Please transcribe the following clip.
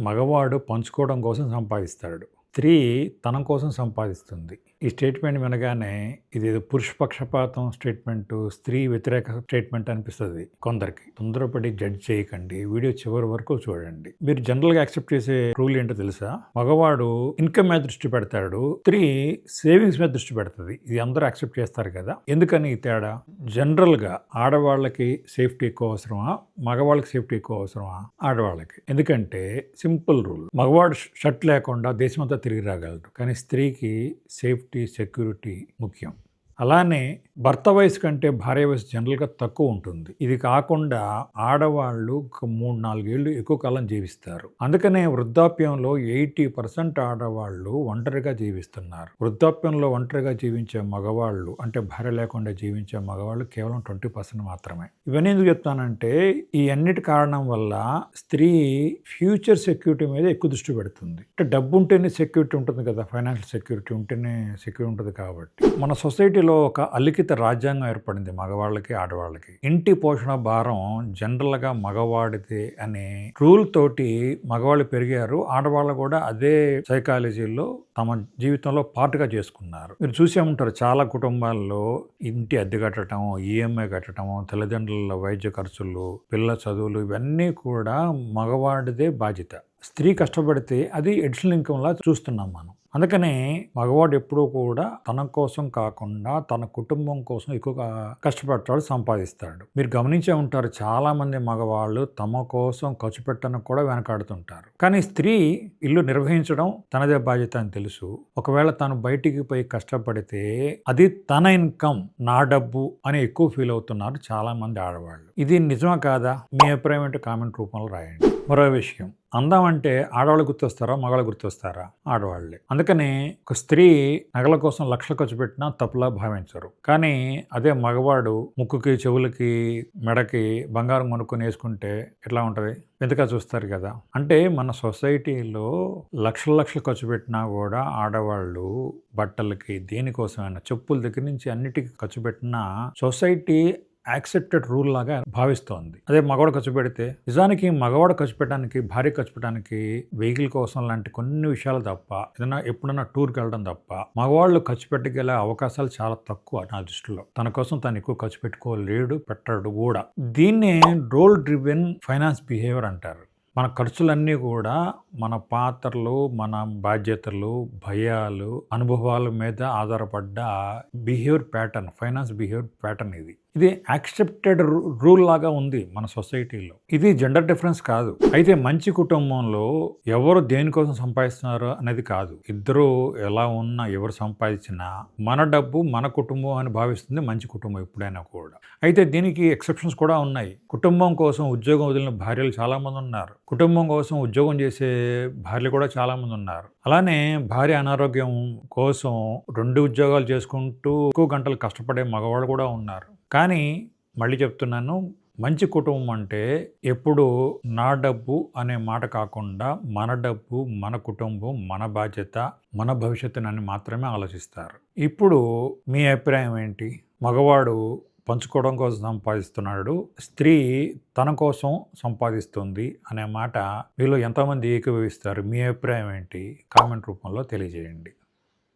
మగవాడు పంచుకోవడం కోసం సంపాదిస్తాడు. స్త్రీ తన కోసం సంపాదిస్తుంది. ఈ స్టేట్మెంట్ వినగానే ఇదేదో పురుష పక్షపాతం స్టేట్మెంటు, స్త్రీ వ్యతిరేక స్టేట్మెంట్ అనిపిస్తుంది కొందరికి. తొందరపడి జడ్జ్ చేయకండి. వీడియో చివరి వరకు చూడండి. మీరు జనరల్గా యాక్సెప్ట్ చేసే రూల్ ఏంటో తెలుసా? మగవాడు ఇన్కమ్ మీద దృష్టి పెడతాడు, స్త్రీ సేవింగ్స్ మీద దృష్టి పెడుతుంది. ఇది అందరూ యాక్సెప్ట్ చేస్తారు కదా. ఎందుకని ఈ తేడా? జనరల్గా ఆడవాళ్ళకి సేఫ్టీ ఎక్కువ అవసరమా, మగవాళ్ళకి సేఫ్టీ ఎక్కువ అవసరమా? ఆడవాళ్ళకి. ఎందుకంటే సింపుల్ రూల్, మగవాడు షర్ట్ లేకుండా దేశమంతా తిరిగి రాగలడు, కానీ స్త్రీకి సేఫ్టీ, సెక్యూరిటీ ముఖ్యం. అలానే భర్త వయసు కంటే భార్య వయసు జనరల్గా తక్కువ ఉంటుంది. ఇది కాకుండా ఆడవాళ్ళు 3-4 ఏళ్ళు ఎక్కువ కాలం జీవిస్తారు. అందుకనే వృద్ధాప్యంలో 80% ఆడవాళ్ళు ఒంటరిగా జీవిస్తున్నారు. వృద్ధాప్యంలో ఒంటరిగా జీవించే మగవాళ్ళు, అంటే భార్య లేకుండా జీవించే మగవాళ్ళు కేవలం 20% మాత్రమే. ఇవన్నీ ఎందుకు చెప్తానంటే, ఈ అన్నిటి కారణం వల్ల స్త్రీ ఫ్యూచర్ సెక్యూరిటీ మీద ఎక్కువ దృష్టి పెడుతుంది. అంటే డబ్బు ఉంటేనే సెక్యూరిటీ ఉంటుంది కదా, ఫైనాన్షియల్ సెక్యూరిటీ ఉంటేనే సెక్యూరిటీ ఉంటుంది. కాబట్టి మన సొసైటీలో ఒక అలిఖిత రాజ్యాంగం ఏర్పడింది మగవాళ్ళకి, ఆడవాళ్ళకి. ఇంటి పోషణ భారం జనరల్గా మగవాడితే అనే రూల్ తోటి మగవాళ్ళు పెరిగారు. ఆడవాళ్ళు కూడా అదే సైకాలజీలో తమ జీవితంలో పార్ట్గా చేసుకున్నారు. మీరు చూసే ఉంటారు, చాలా కుటుంబాల్లో ఇంటి అద్దె కట్టడం, ఈఎంఐ కట్టడం, తల్లిదండ్రుల వైద్య ఖర్చులు, పిల్లల చదువులు, ఇవన్నీ కూడా మగవాడిదే బాధ్యత. స్త్రీ కష్టపడితే అది ఎడిషనల్ ఇన్కమ్లా చూస్తున్నాం మనం. అందుకనే మగవాడు ఎప్పుడూ కూడా తన కోసం కాకుండా తన కుటుంబం కోసం ఎక్కువగా కష్టపడతాడు, సంపాదిస్తాడు. మీరు గమనించే ఉంటారు, చాలా మంది మగవాళ్ళు తమ కోసం ఖర్చు పెట్టడానికి కూడా వెనకాడుతుంటారు. కానీ స్త్రీ ఇల్లు నిర్వహించడం తనదే బాధ్యత అని తెలుసు. ఒకవేళ తను బయటికి పోయి కష్టపడితే అది తన ఇన్కమ్, నా డబ్బు అని ఎక్కువ ఫీల్ అవుతున్నారు చాలా మంది ఆడవాళ్ళు. ఇది నిజమా కాదా? మీ అభిప్రాయం ఏంటో కామెంట్ రూపంలో రాయండి. మరో విషయం, అందం అంటే ఆడవాళ్ళు గుర్తొస్తారా, మగవాళ్ళు గుర్తొస్తారా? ఆడవాళ్ళే. అందుకని ఒక స్త్రీ నగల కోసం లక్షలు ఖర్చు పెట్టినా తప్పులా భావించరు. కానీ అదే మగవాడు ముక్కుకి, చెవులకి, మెడకి బంగారం కొనుక్కొని వేసుకుంటే ఎట్లా ఉంటుంది? వింతగా చూస్తారు కదా. అంటే మన సొసైటీలో లక్షలు ఖర్చు పెట్టినా కూడా ఆడవాళ్ళు బట్టలకి, దేనికోసమైనా, చెప్పుల దగ్గర నుంచి అన్నిటికీ ఖర్చు పెట్టినా సొసైటీ యాక్సెప్టెడ్ రూల్ లాగా భావిస్తోంది. అదే మగవాడు ఖర్చు పెడితే, నిజానికి మగవాడు ఖర్చు పెట్టడానికి, భార్య ఖర్చు పెట్టడానికి వెహికల్ కోసం లాంటి కొన్ని విషయాలు తప్ప, ఏదైనా ఎప్పుడైనా టూర్కి వెళ్ళడం తప్ప, మగవాళ్ళు ఖర్చు పెట్టగల అవకాశాలు చాలా తక్కువ నా దృష్టిలో. తన కోసం తను ఎక్కువ ఖర్చు పెట్టుకోలేడు, పెట్టడు కూడా. దీన్నే రోల్ డ్రివెన్ ఫైనాన్స్ బిహేవియర్ అంటారు. మన ఖర్చులన్నీ కూడా మన పాత్రలు, మన బాధ్యతలు, భయాలు, అనుభవాల మీద ఆధారపడ్డ behaviour pattern, finance behaviour pattern ఇది. ఇది యాక్సెప్టెడ్ రూల్ లాగా ఉంది మన సొసైటీలో. ఇది జెండర్ డిఫరెన్స్ కాదు. అయితే మంచి కుటుంబంలో ఎవరు దేనికోసం సంపాదిస్తున్నారు అనేది కాదు. ఇద్దరు ఎలా ఉన్నా, ఎవరు సంపాదించినా మన డబ్బు మన కుటుంబం అని భావిస్తుంది మంచి కుటుంబం ఎప్పుడైనా కూడా. అయితే దీనికి ఎక్సెప్షన్స్ కూడా ఉన్నాయి. కుటుంబం కోసం ఉద్యోగం వదిలిన భార్యలు చాలామంది ఉన్నారు. కుటుంబం కోసం ఉద్యోగం చేసే భార్యలు కూడా చాలామంది ఉన్నారు. అలానే భార్య అనారోగ్యం కోసం 2 ఉద్యోగాలు చేసుకుంటూ ఎక్కువ గంటలు కష్టపడే మగవాళ్ళు కూడా ఉన్నారు. కానీ మళ్ళీ చెప్తున్నాను, మంచి కుటుంబం అంటే ఎప్పుడు నా డబ్బు అనే మాట కాకుండా మన డబ్బు, మన కుటుంబం, మన బాధ్యత, మన భవిష్యత్తునని మాత్రమే ఆలోచిస్తారు. ఇప్పుడు మీ అభిప్రాయం ఏంటి? మగవాడు పంచుకోవడం కోసం సంపాదిస్తున్నాడు, స్త్రీ తన కోసం సంపాదిస్తుంది అనే మాట మీలో ఎంతమంది ఏకీభవిస్తారు? మీ అభిప్రాయం ఏంటి? కామెంట్ రూపంలో తెలియజేయండి.